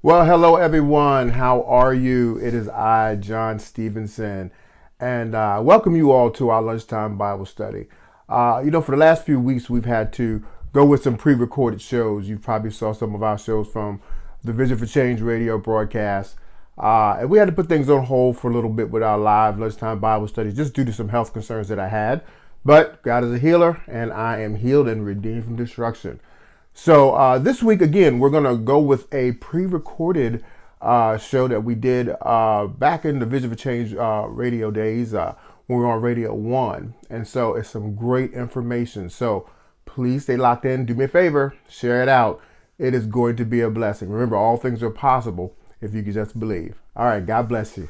Well, hello everyone. How are you? It is I, John Stevenson, and welcome you all to our lunchtime Bible study. For the last few weeks, we've had to go with some pre-recorded shows. You probably saw some of our shows from the Vision for Change radio broadcast, and we had to put things on hold for a little bit with our live lunchtime Bible studies, just due to some health concerns that I had. But God is a healer, and I am healed and redeemed from destruction. So this week again, we're gonna go with a pre-recorded show that we did back in the Vision for Change radio days when we were on Radio One, and so it's some great information. So please stay locked in. Do me a favor, share it out. It is going to be a blessing. Remember, all things are possible if you can just believe. All right, God bless you.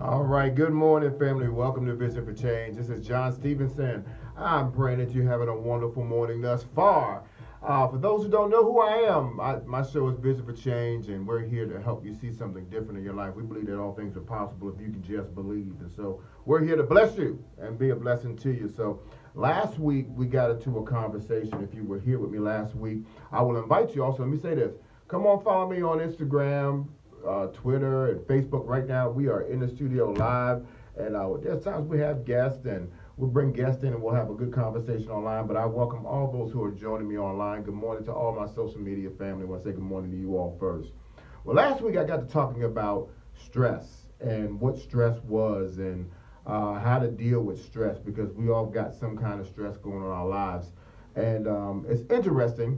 All right, good morning, family. Welcome to Vision for Change. This is John Stevenson. I'm praying that you're having a wonderful morning thus far. For those who don't know who I am, my show is Vision for Change, and we're here to help you see something different in your life. We believe that all things are possible if you can just believe. And so we're here to bless you and be a blessing to you. So last week, we got into a conversation. If you were here with me last week, I will invite you also. Let me say this. Come on, follow me on Instagram, Twitter, and Facebook. Right now, we are in the studio live, and there's times we have guests, and we'll bring guests in, and we'll have a good conversation online. But I welcome all those who are joining me online. Good morning to all my social media family. I want to say good morning to you all first. Well, last week I got to talking about stress and what stress was, and how to deal with stress, because we all got some kind of stress going on in our lives. And it's interesting,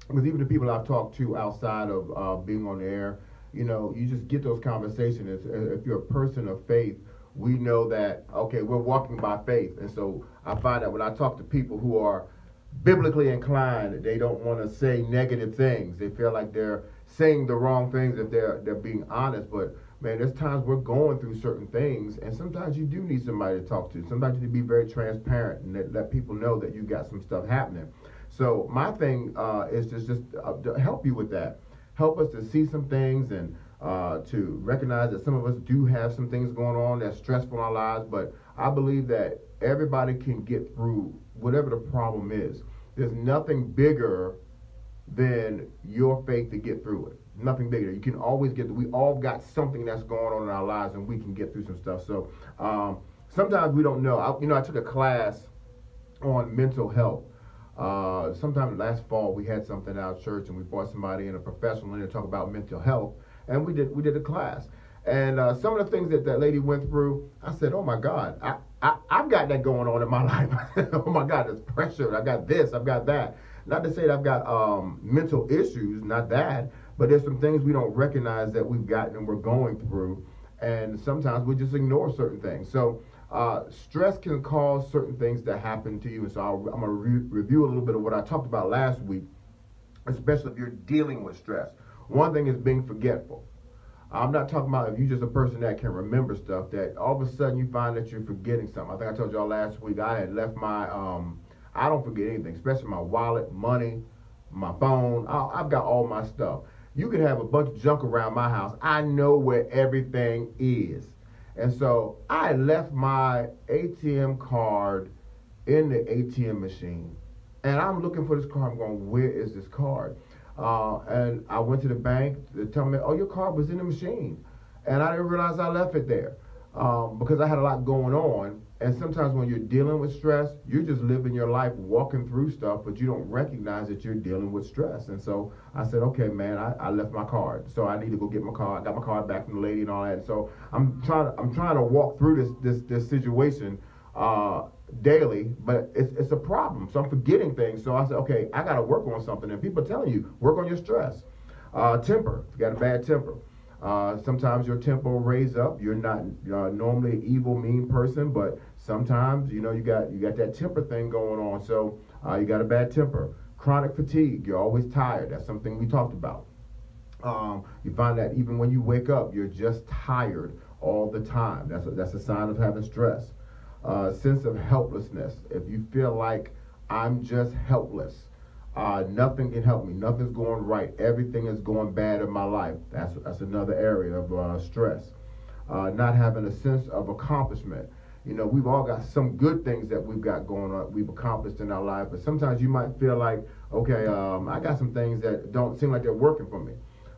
because even the people I've talked to outside of being on the air, you just get those conversations. If you're a person of faith, we know that, okay, we're walking by faith. And so I find that when I talk to people who are biblically inclined, they don't want to say negative things. They feel like they're saying the wrong things if they're being honest. But man, there's times we're going through certain things, and sometimes you do need somebody to talk to. Sometimes you need to be very transparent and let people know that you got some stuff happening. So my thing is just to help you with that. Help us to see some things, and to recognize that some of us do have some things going on that's stressful in our lives. But I believe that everybody can get through whatever the problem is. There's nothing bigger than your faith to get through it. Nothing bigger. You can always get through. We all got something that's going on in our lives, and we can get through some stuff. So sometimes we don't know. I took a class on mental health. Sometime last fall, we had something at our church, and we brought somebody in, a professional, in to talk about mental health, and we did a class. And some of the things that lady went through, I said, oh my God, I've got that going on in my life. Oh my God, there's pressure. I got this, I've got that. Not to say that I've got mental issues, not that, but there's some things we don't recognize that we've gotten and we're going through, and sometimes we just ignore certain things. So stress can cause certain things to happen to you. And so I'm going to review a little bit of what I talked about last week, especially if you're dealing with stress. One thing is being forgetful. I'm not talking about if you're just a person that can remember stuff, that all of a sudden you find that you're forgetting something. I think I told y'all last week I had left my, I don't forget anything, especially my wallet, money, my phone. I've got all my stuff. You could have a bunch of junk around my house. I know where everything is. And so I left my ATM card in the ATM machine. And I'm looking for this card. I'm going, where is this card? And I went to the bank to tell me, oh, your card was in the machine. And I didn't realize I left it there, because I had a lot going on. And sometimes when you're dealing with stress, you're just living your life walking through stuff, but you don't recognize that you're dealing with stress. And so I said, okay, man, I left my card. So I need to go get my card. I got my card back from the lady and all that. And so I'm trying to walk through this situation daily, but it's a problem. So I'm forgetting things. So I said, okay, I got to work on something. And people are telling you, work on your stress. Temper. If you got a bad temper. Sometimes your temper will raise up. You're not normally an evil, mean person, but sometimes you got that temper thing going on. So you got a bad temper. Chronic fatigue. You're always tired. That's something we talked about. You find that even when you wake up, you're just tired all the time. That's a sign of having stress. Sense of helplessness. If you feel like I'm just helpless, nothing can help me. Nothing's going right. Everything is going bad in my life. That's another area of stress. Not having a sense of accomplishment. we've all got some good things that we've got going on, we've accomplished in our life, but sometimes you might feel like, okay, I got some things that don't seem like they're working for me.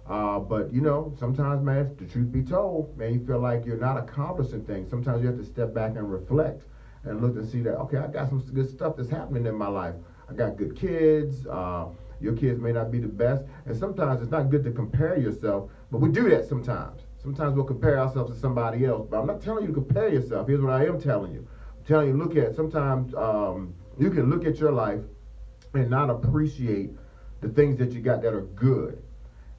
But sometimes, man, the truth be told, man, you feel like you're not accomplishing things. Sometimes you have to step back and reflect and look and see that, okay, I got some good stuff that's happening in my life. I got good kids. Your kids may not be the best. And sometimes it's not good to compare yourself, but we do that sometimes. Sometimes we'll compare ourselves to somebody else. But I'm not telling you to compare yourself. Here's what I am telling you. I'm telling you, sometimes you can look at your life and not appreciate the things that you got that are good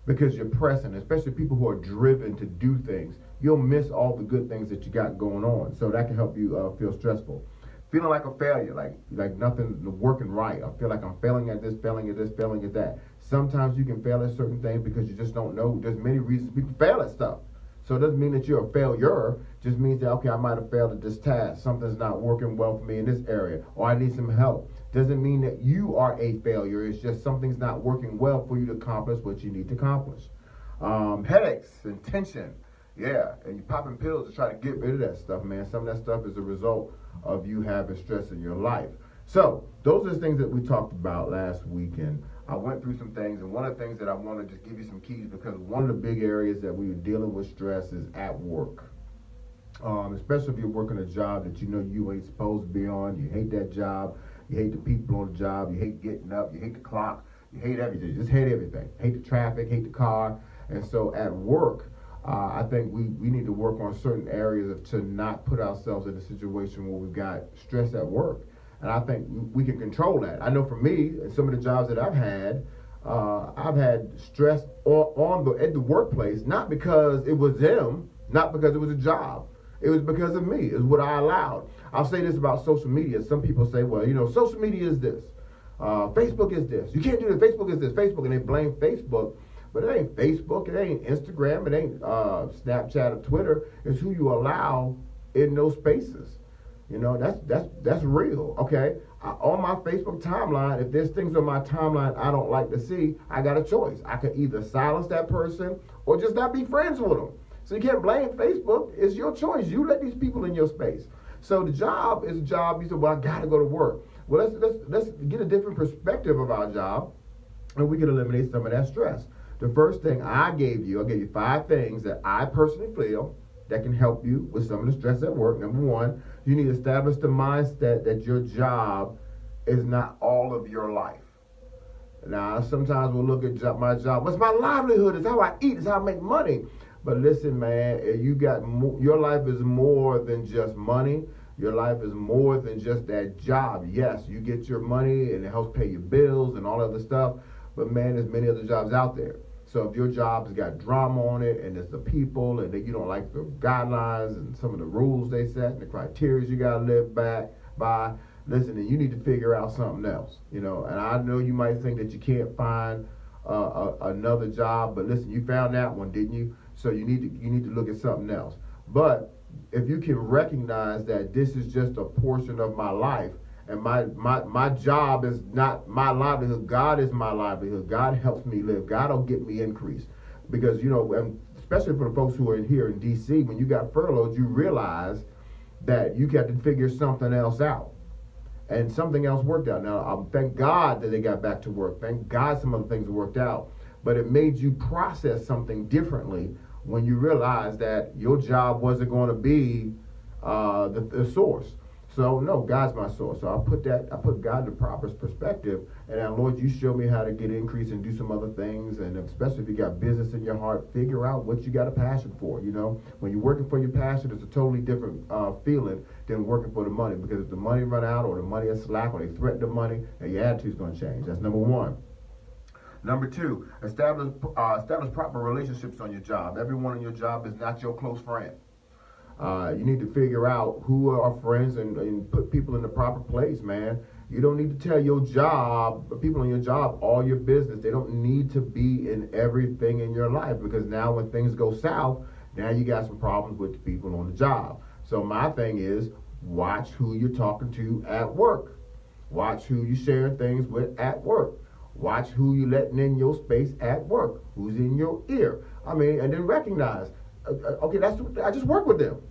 because you're pressing, especially people who are driven to do things. You'll miss all the good things that you got going on. So that can help you feel stressful. Feeling like a failure, like nothing working right. I feel like I'm failing at this, failing at this, failing at that. Sometimes you can fail at certain things because you just don't know. There's many reasons people fail at stuff. So it doesn't mean that you're a failure. It just means that, okay, I might have failed at this task. Something's not working well for me in this area, or I need some help. Doesn't mean that you are a failure. It's just something's not working well for you to accomplish what you need to accomplish. Headaches and tension. Yeah, and you're popping pills to try to get rid of that stuff, man. Some of that stuff is a result of you having stress in your life. So those are the things that we talked about last week, and I went through some things, and one of the things that I want to just give you some keys, because one of the big areas that we are dealing with stress is at work. Especially if you're working a job that you ain't supposed to be on. You hate that job. You hate the people on the job. You hate getting up. You hate the clock. You hate everything. You just hate everything. Hate the traffic. Hate the car. And so at work, I think we need to work on certain areas to not put ourselves in a situation where we've got stress at work. And I think we can control that. I know for me, and some of the jobs that I've had stress at the workplace, not because it was them, not because it was a job. It was because of me. It's what I allowed. I'll say this about social media. Some people say, well, social media is this. Facebook is this. You can't do this. Facebook is this. Facebook, and they blame Facebook. But it ain't Facebook, it ain't Instagram, it ain't Snapchat or Twitter. It's who you allow in those spaces. That's real, okay? On my Facebook timeline, if there's things on my timeline I don't like to see, I got a choice. I could either silence that person or just not be friends with them. So you can't blame Facebook. It's your choice. You let these people in your space. So the job is a job. You said, well, I got to go to work. Well, let's get a different perspective of our job, and we can eliminate some of that stress. The first thing I gave you 5 things that I personally feel that can help you with some of the stress at work. Number 1, you need to establish the mindset that your job is not all of your life. Now, sometimes we'll look at my job. What's my livelihood? It's how I eat. It's how I make money. But listen, man, your life is more than just money. Your life is more than just that job. Yes, you get your money and it helps pay your bills and all other stuff. But man, there's many other jobs out there. So if your job has got drama on it and it's the people and that you don't like the guidelines and some of the rules they set and the criteria you got to live by, listen, and you need to figure out something else. And I know you might think that you can't find another job, but listen, you found that one, didn't you? So you need to look at something else. But if you can recognize that this is just a portion of my life, and my job is not my livelihood. God is my livelihood. God helps me live. God will get me increase. Because, and especially for the folks who are here in D.C., when you got furloughed, you realize that you got to figure something else out. And something else worked out. Now, thank God that they got back to work. Thank God some other things worked out. But it made you process something differently when you realize that your job wasn't going to be the source. So no, God's my source. So I put God in the proper perspective, and now, Lord, you show me how to get increase and do some other things, and especially if you got business in your heart, figure out what you got a passion for. When you're working for your passion, it's a totally different feeling than working for the money, because if the money run out or the money is slack or they threaten the money, then your attitude's going to change. That's number 1. Number 2, establish proper relationships on your job. Everyone on your job is not your close friend. You need to figure out who are friends and put people in the proper place, man. You don't need to tell people on your job, all your business. They don't need to be in everything in your life, because now when things go south, now you got some problems with the people on the job. So my thing is, watch who you're talking to at work. Watch who you share things with at work. Watch who you letting in your space at work. Who's in your ear. And then recognize, okay, I just work with them.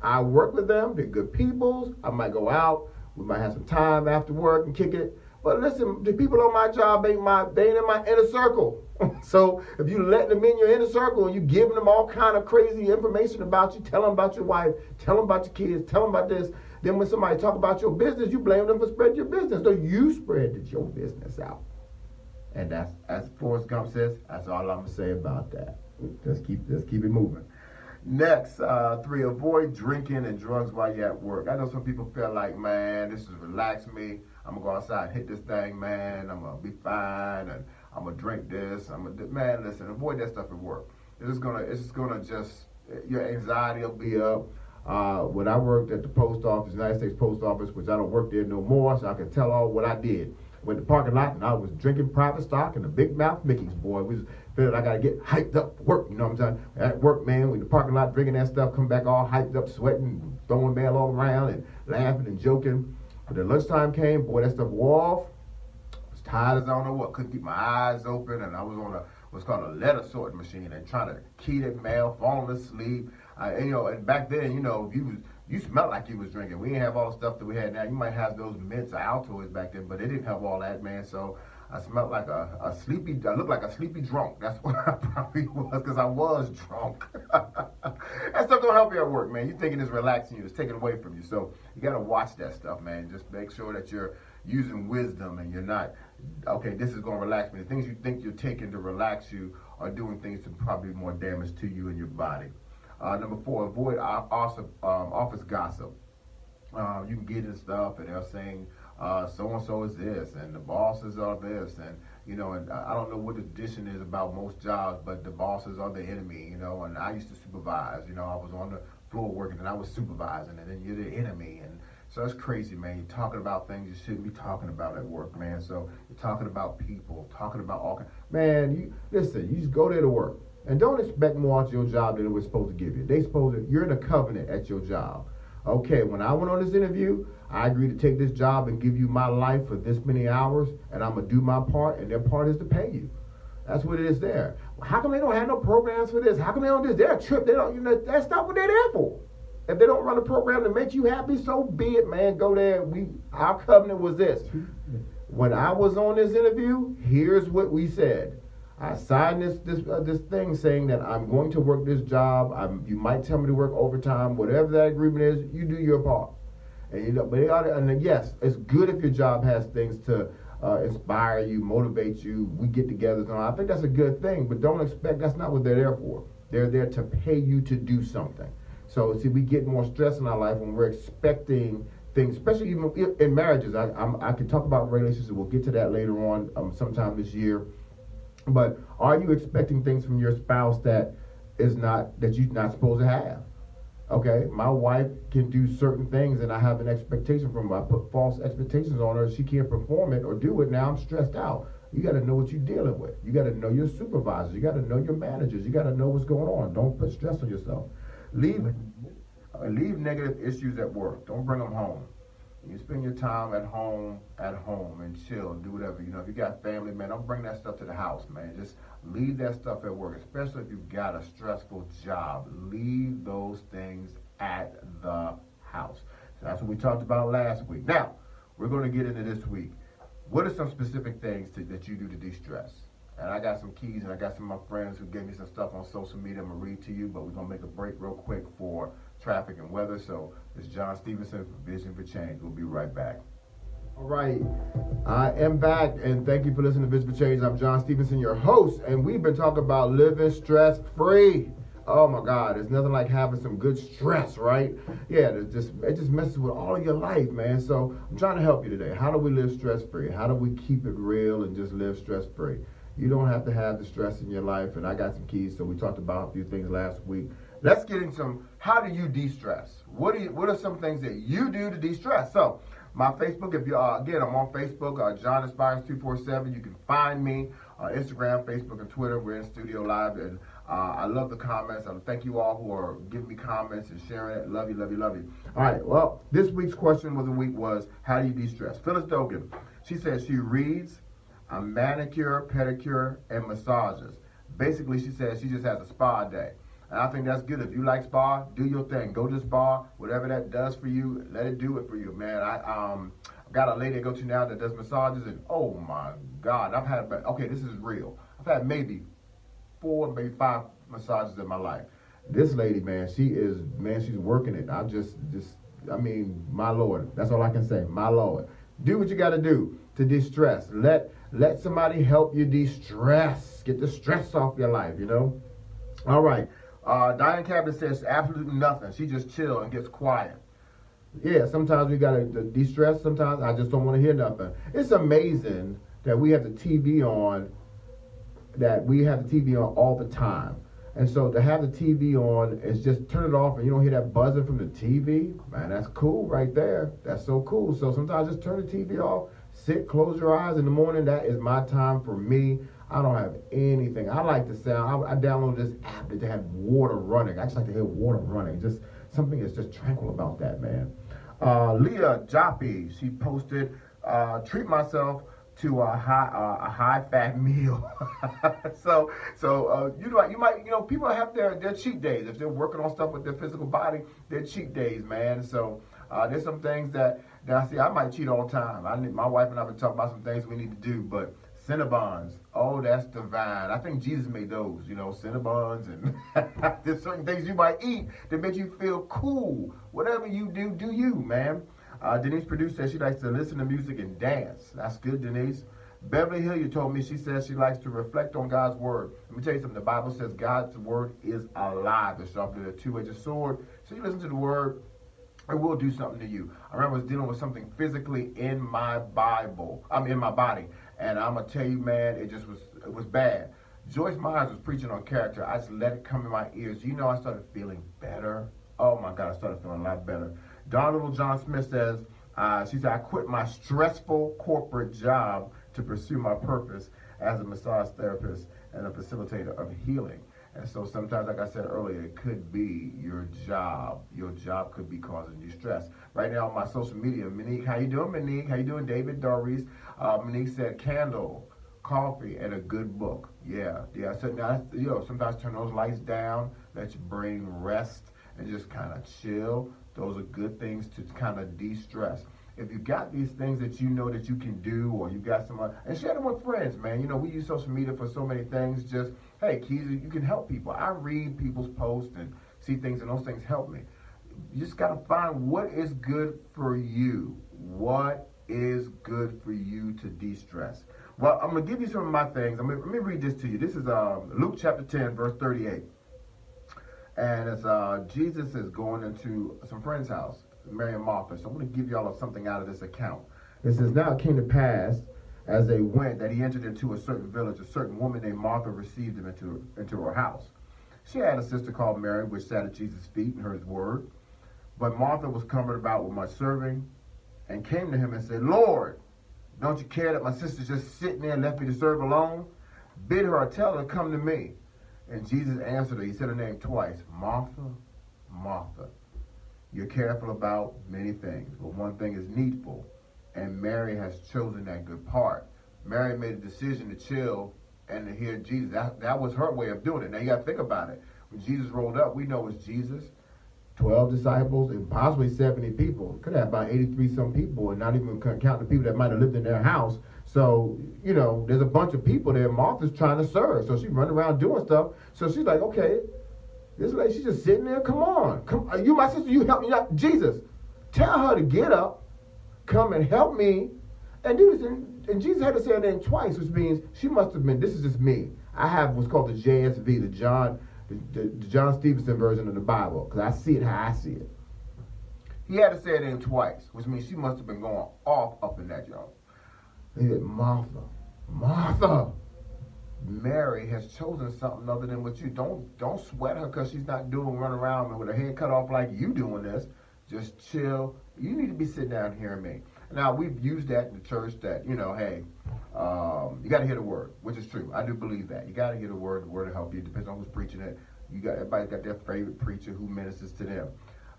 I work with them. They're good people. I might go out. We might have some time after work and kick it. But listen, the people on my job they ain't in my inner circle. So if you let them in your inner circle and you giving them all kind of crazy information about you, tell them about your wife, tell them about your kids, tell them about this. Then when somebody talk about your business, you blame them for spreading your business. So you spread your business out. And that's, as Forrest Gump says, that's all I'm gonna say about that. Let's keep it moving. Next, 3, avoid drinking and drugs while you're at work. I know some people feel like, man, this is relax me. I'm gonna go outside and hit this thing, man. I'm gonna be fine, and I'm gonna drink this. Man, listen, avoid that stuff at work. It's just gonna your anxiety will be up. When I worked at the post office, United States Post Office, which I don't work there no more, so I can tell all what I did. Went to the parking lot and I was drinking private stock and the big mouth Mickey's, boy. We was feeling I gotta get hyped up for work, you know what I'm saying? At work, man, we in the parking lot drinking that stuff, come back all hyped up, sweating, throwing mail all around and laughing and joking. But then lunchtime came, boy, that stuff wore off. I was tired as I don't know what, couldn't keep my eyes open, and I was on what's called a letter sorting machine and trying to key that mail, falling asleep. And back then, you smelled like you was drinking. We didn't have all the stuff that we had now. You might have those mints or Altoids back then, but they didn't have all that, man. So I smelled like I looked like a sleepy drunk. That's what I probably was, because I was drunk. That stuff don't help you at work, man. You thinking it's relaxing you, it's taken away from you. So you got to watch that stuff, man. Just make sure that you're using wisdom and you're not, okay, this is going to relax me. The things you think you're taking to relax you are doing things to probably more damage to you and your body. Number 4, avoid office gossip. You can get in stuff and they're saying so-and-so is this and the bosses are this, and and I don't know what the tradition is about most jobs, but the bosses are the enemy, and I used to supervise, I was on the floor working and I was supervising, and then you're the enemy, and so it's crazy, man. You're talking about things you shouldn't be talking about at work, man. So you're talking about people, talking about all kinds. Man, you just go there to work. And don't expect more out of your job than it was supposed to give you. You're in a covenant at your job. Okay, when I went on this interview, I agreed to take this job and give you my life for this many hours, and I'm going to do my part, and their part is to pay you. That's what it is there. How come they don't have no programs for this? How come they don't do this? They're a trip. They don't, that's not what they're there for. If they don't run a program to make you happy, so be it, man. Go there. Our covenant was this. When I was on this interview, here's what we said. I signed this thing saying that I'm going to work this job. You might tell me to work overtime, whatever that agreement is. You do your part, and yes, it's good if your job has things to inspire you, motivate you. We get together, and I think that's a good thing. But don't expect that's not what they're there for. They're there to pay you to do something. So see, we get more stress in our life when we're expecting things, especially even in marriages. I can talk about relationships. We'll get to that later on, sometime this year. But are you expecting things from your spouse that you're not supposed to have? Okay, my wife can do certain things and I have an expectation from her. I put false expectations on her. She can't perform it or do it. Now I'm stressed out. You got to know what you're dealing with. You got to know your supervisors. You got to know your managers. You got to know what's going on. Don't put stress on yourself. Leave negative issues at work. Don't bring them home. You spend your time at home and chill and do whatever. If you got family, man, don't bring that stuff to the house, man. Just leave that stuff at work, especially if you've got a stressful job. Leave those things at the house. So that's what we talked about last week. Now, we're going to get into this week. What are some specific things that you do to de-stress? And I got some keys, and I got some of my friends who gave me some stuff on social media. I'm going to read to you, but we're going to make a break real quick for traffic and weather. So it's John Stevenson for Vision for Change. We'll be right back. All right, I am back, and thank you for listening to Vision for Change. I'm John Stevenson, your host, and we've been talking about living stress-free. Oh my God, there's nothing like having some good stress, right? Yeah, it just messes with all of your life, man. So I'm trying to help you today. How do we live stress-free? How do we keep it real and just live stress-free? You don't have to have the stress in your life, and I got some keys. So we talked about a few things last week. Let's get into some. How do you de-stress? What are some things that you do to de-stress? So my Facebook, if you again, I'm on Facebook, John Inspires 247. You can find me on Instagram, Facebook, and Twitter. We're in studio live, and I love the comments. I thank you all who are giving me comments and sharing it. Love you, love you, love you. All right. Well, this week's question of the week was, how do you de-stress? Phyllis Dogan. She says she reads, a manicure, pedicure, and massages. Basically, she says she just has a spa day. And I think that's good. If you like spa, do your thing. Go to the spa, whatever that does for you, let it do it for you, man. I've got a lady I go to now that does massages, and oh my God, okay, this is real. I've had maybe 4, maybe 5 massages in my life. This lady, man, she's working it. I mean, my Lord, that's all I can say. My Lord, do what you got to do to de-stress. Let somebody help you de-stress. Get the stress off your life, you know. All right. Diane Cabot says absolutely nothing. She just chill and gets quiet. Yeah, sometimes we gotta de-stress. Sometimes I just don't want to hear nothing. It's amazing that we have the TV on. That we have the TV on all the time. And so to have the TV on is just turn it off and you don't hear that buzzing from the TV. Man, that's cool right there. That's so cool. So sometimes just turn the TV off, sit, close your eyes in the morning. That is my time for me. I don't have anything. I like the sound. I downloaded this app that had water running. I just like to hear water running. Just something that's just tranquil about that, man. Leah Joppy, she posted, treat myself to a high fat meal. so people have their cheat days. If they're working on stuff with their physical body, they're cheat days, man. So there's some things that I see. I might cheat all the time. My wife and I have been talking about some things we need to do, but Cinnabons, oh, that's divine. I think Jesus made those, Cinnabons, and there's certain things you might eat that make you feel cool. Whatever you do you, man. Denise Produce says she likes to listen to music and dance. That's good, Denise. Beverly Hilliard told me she says she likes to reflect on God's word. Let me tell you something. The Bible says God's word is alive. It's sharper than a two-edged sword. So you listen to the word, it will do something to you. I remember I was dealing with something physically in my in my body. And I'm going to tell you, man, it was bad. Joyce Myers was preaching on character. I just let it come in my ears. I started feeling better. Oh, my God, I started feeling a lot better. Donald John Smith says, she said, I quit my stressful corporate job to pursue my purpose as a massage therapist and a facilitator of healing. And so sometimes, like I said earlier, it could be your job. Your job could be causing you stress. Right now on my social media, Monique, how you doing, Monique? How you doing, David, Doris? Monique said candle, coffee, and a good book. Yeah. So now, sometimes turn those lights down, let your brain rest, and just kind of chill. Those are good things to kind of de-stress. If you got these things that you know that you can do, or you got someone, and share them with friends, man. We use social media for so many things. Just, hey, keys, you can help people. I read people's posts and see things, and those things help me. You just got to find what is good for you. What is good for you to de-stress? Well, I'm going to give you some of my things. Let me read this to you. This is Luke chapter 10, verse 38. And it's Jesus is going into some friend's house, Mary and Martha. So I'm going to give y'all something out of this account. It says, now it came to pass, as they went, that he entered into a certain village. A certain woman named Martha received him into her house. She had a sister called Mary, which sat at Jesus' feet and heard his word. But Martha was cumbered about with much serving, and came to him and said, Lord, don't you care that my sister's just sitting there and left me to serve alone? Bid her or tell her to come to me. And Jesus answered her. He said her name twice. Martha, Martha, you're careful about many things, but one thing is needful, and Mary has chosen that good part. Mary made a decision to chill and to hear Jesus. That was her way of doing it. Now you got to think about it. When Jesus rolled up, we know it's Jesus, 12 disciples, and possibly 70 people. Could have about 83 some people, and not even count the people that might have lived in their house. So, there's a bunch of people there. Martha's trying to serve. So she's running around doing stuff. So she's like, okay, this lady, she's just sitting there. Come on. You my sister, you help me out. Jesus, tell her to get up, come and help me, and do this. And Jesus had to say her name twice, which means she must have been, this is just me. I have what's called the JSV, the John Stevenson version of the Bible, because I see it how I see it. He had to say her name twice, which means she must have been going off up in that joint. He said, Martha, Martha, Mary has chosen something other than what you. Don't sweat her because she's not running around with her head cut off like you doing this. Just chill. You need to be sitting down hearing me. Now, we've used that in the church that, hey, you got to hear the word, which is true. I do believe that. You got to hear the word will help you. It depends on who's preaching it. Everybody's got their favorite preacher who ministers to them.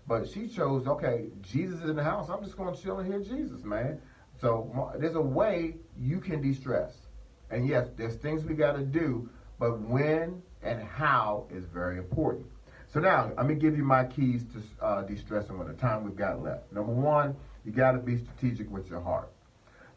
But she chose, okay, Jesus is in the house. I'm just going to chill and hear Jesus, man. So there's a way you can de-stress. And yes, there's things we got to do, but when and how is very important. So now, let me give you my keys to de-stressing with the time we've got left. Number one, you got to be strategic with your heart.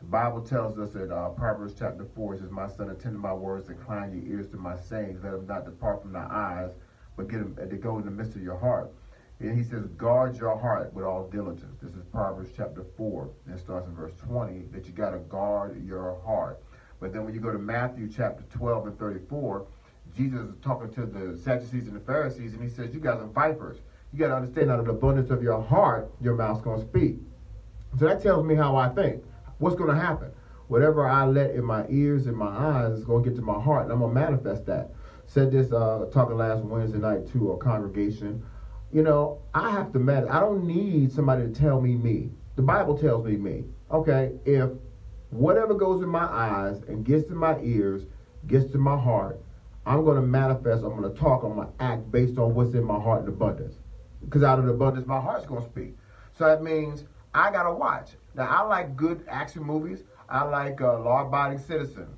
The Bible tells us in Proverbs chapter 4, it says, my son, attend to my words, incline your ears to my sayings, let them not depart from thy eyes, but get them to go in the midst of your heart. And he says, guard your heart with all diligence. This is Proverbs chapter 4, and it starts in verse 20, that you got to guard your heart. But then when you go to Matthew chapter 12 and 34, Jesus is talking to the Sadducees and the Pharisees, and he says, you guys are vipers. You got to understand, out of the abundance of your heart, your mouth's going to speak. So that tells me how I think. What's going to happen? Whatever I let in my ears and my eyes is going to get to my heart, and I'm going to manifest that. Said this talking last Wednesday night to a congregation. You know, I have to manage. I don't need somebody to tell me. The Bible tells me. Okay, if whatever goes in my eyes and gets to my ears, gets to my heart, I'm going to manifest, I'm going to talk, I'm going to act based on what's in my heart in abundance. Because out of the abundance, my heart's going to speak. So that means I got to watch. Now, I like good action movies. I like Law Abiding Citizen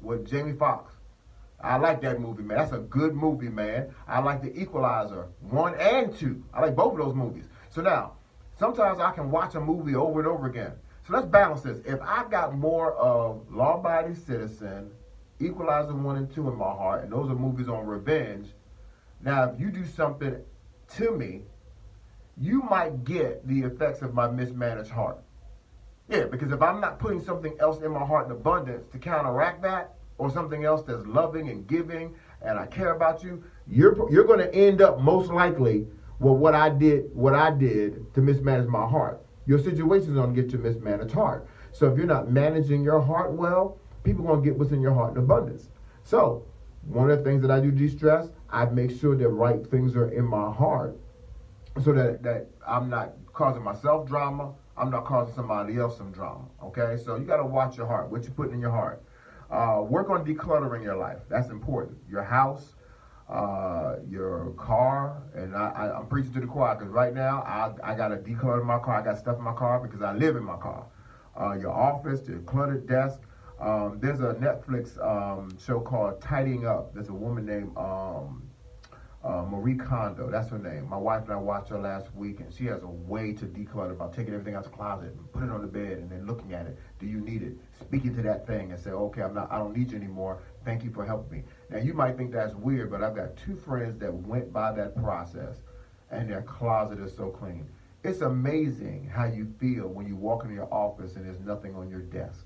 with Jamie Foxx. I like that movie, man. That's a good movie, man. I like The Equalizer 1 and 2. I like both of those movies. So now, sometimes I can watch a movie over and over again. So let's balance this. If I got more of Law Abiding Citizen, Equalizer 1 and 2 in my heart, and those are movies on revenge, now if you do something to me, you might get the effects of my mismanaged heart. Yeah, because if I'm not putting something else in my heart in abundance to counteract that, or something else that's loving and giving, and I care about you, you're going to end up most likely with what I did to mismanage my heart. Your situation is going to get your mismanaged heart. So if you're not managing your heart well, people are going to get what's in your heart in abundance. So one of the things that I do de-stress, I make sure the right things are in my heart so that I'm not causing myself drama. I'm not causing somebody else some drama. Okay? So you got to watch your heart, what you're putting in your heart. Work on decluttering your life. That's important. Your house, your car, and I'm preaching to the choir because right now I got to declutter my car. I got stuff in my car because I live in my car. Your office, your cluttered desk. There's a Netflix show called Tidying Up. There's a woman named Marie Kondo. That's her name. My wife and I watched her last week, and she has a way to declutter about taking everything out the closet and put it on the bed and then looking at it. Do you need it? Speaking to that thing and say, okay, I don't need you anymore. Thank you for helping me. Now, you might think that's weird, but I've got two friends that went by that process, and their closet is so clean. It's amazing how you feel when you walk into your office and there's nothing on your desk.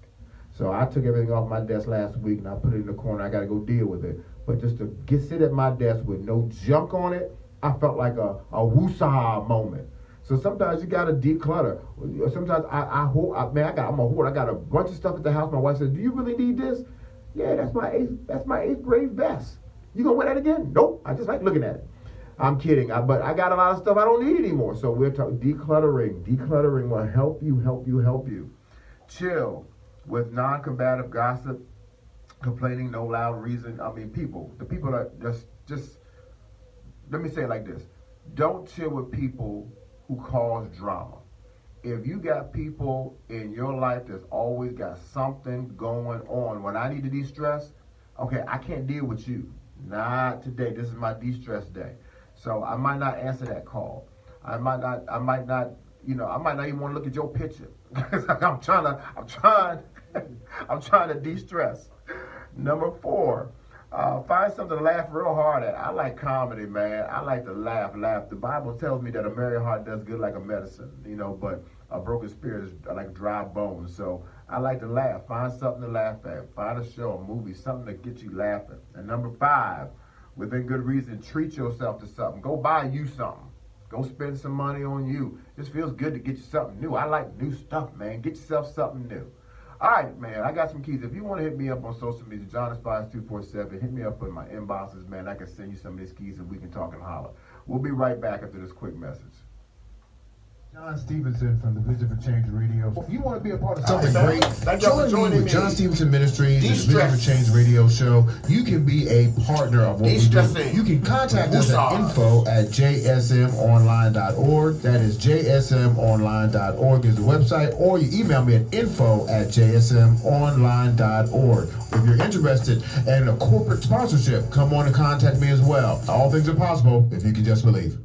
So I took everything off my desk last week and I put it in the corner. I got to go deal with it. But just to sit at my desk with no junk on it, I felt like a woosah moment. So sometimes you got to declutter. Sometimes I'm a hoarder. I got a bunch of stuff at the house. My wife said, "Do you really need this?" Yeah, that's my eighth grade vest. You gonna wear that again? Nope. I just like looking at it. I'm kidding. But I got a lot of stuff I don't need anymore. So we're talking decluttering. Decluttering will help you. Chill with non-combative gossip, complaining, no loud reason. I mean, the people are just, let me say it like this. Don't chill with people who cause drama. If you got people in your life that's always got something going on, when I need to de-stress, okay, I can't deal with you. Not today. This is my de-stress day. So I might not answer that call. I might not even want to look at your picture. I'm trying to de-stress. Number 4, find something to laugh real hard at. I like comedy, man. I like to laugh. The Bible tells me that a merry heart does good like a medicine, but a broken spirit is like dry bones. So I like to laugh. Find something to laugh at. Find a show, a movie, something to get you laughing. And number 5, within good reason, treat yourself to something. Go buy you something. Go spend some money on you. It just feels good to get you something new. I like new stuff, man. Get yourself something new. All right, man, I got some keys. If you want to hit me up on social media, John Aspires 247, hit me up in my inboxes, man. I can send you some of these keys and we can talk and holler. We'll be right back after this quick message. John Stevenson from the Vision for Change Radio. If you want to be a part of something great, join me with John Stevenson Ministries, the Vision for Change Radio Show. You can be a partner of what we do. You can contact us at info@jsmonline.org. That is jsmonline.org is the website, or you email me at info@jsmonline.org. If you're interested in a corporate sponsorship, come on and contact me as well. All things are possible if you can just believe.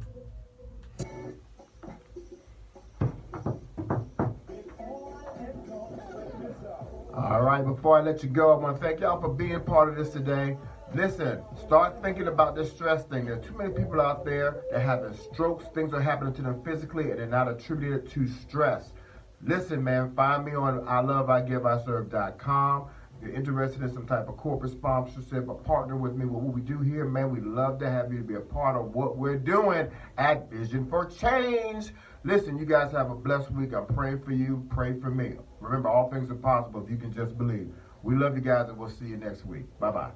All right, before I let you go, I want to thank y'all for being part of this today. Listen, start thinking about this stress thing. There's too many people out there that having strokes. Things are happening to them physically, and they're not attributed to stress. Listen, man, find me on iloveIgiveIserve.com. If you're interested in some type of corporate sponsorship or partner with me with what we do here, man, we'd love to have you to be a part of what we're doing at Vision for Change. Listen, you guys have a blessed week. I'm praying for you. Pray for me. Remember, all things are possible if you can just believe. We love you guys, and we'll see you next week. Bye-bye.